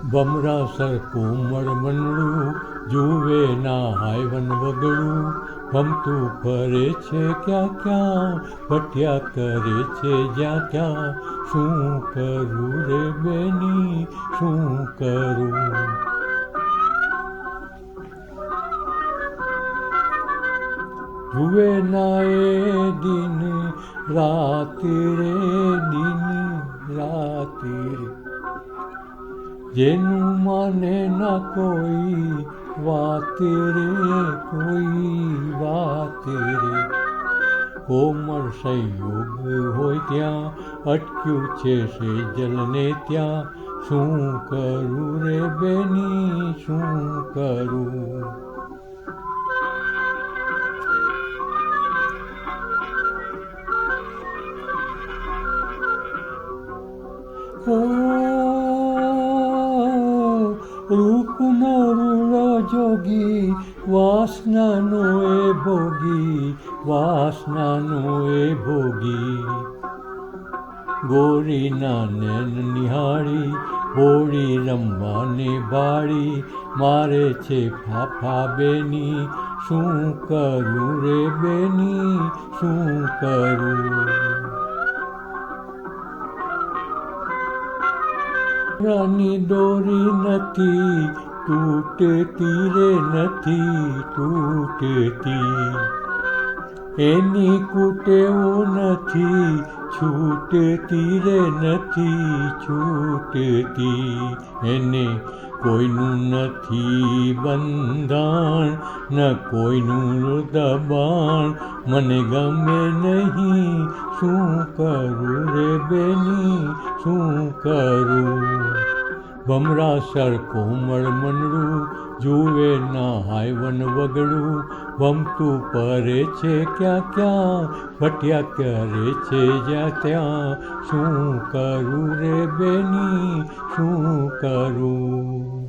બમરાસર કોમળ મનડું જુએ ના હાયવન વગડું ભમતું ફરે છે ક્યાં ક્યાં ભટ્યા કરે છે જ્યાં ત્યાં શું કરું રે બેની શું કરું જુએ ના એ દિન રાત રે દિન રાત રે જેનું માને ના કોઈ વાત રે કોઈ વાત રે કોમળ સંયોગ હોય ત્યાં અટક્યું છે સેજલને ત્યાં શું કરું રે બેની શું કરું રૂપનો રૂડો જોગી વાસનાનો એ ભોગી વાસનાનો એ ભોગી ગોરીના નેન નિહાળી હોળી રમવાને બાળી મારે છે ફાફા બેની શું કરું રે બેની શું કરું રાની દોરી નથી તૂટતી રે નથી તૂટતી એની કુટેવો નથી છૂટતી રે નથી છૂટતી એને કોઈનું નથી બંધાણ ન કોઈનું દબાણ મને ગમે નહીં શું કરું રે બેની શું કરું બમરાસર કોમળ મનડું જુએ ના હાયવન વગડું ભમતું પરે છે ક્યાં ક્યાં ભટ્યા કરે છે જ્યાં ત્યાં શું કરું રે બેની શું કરું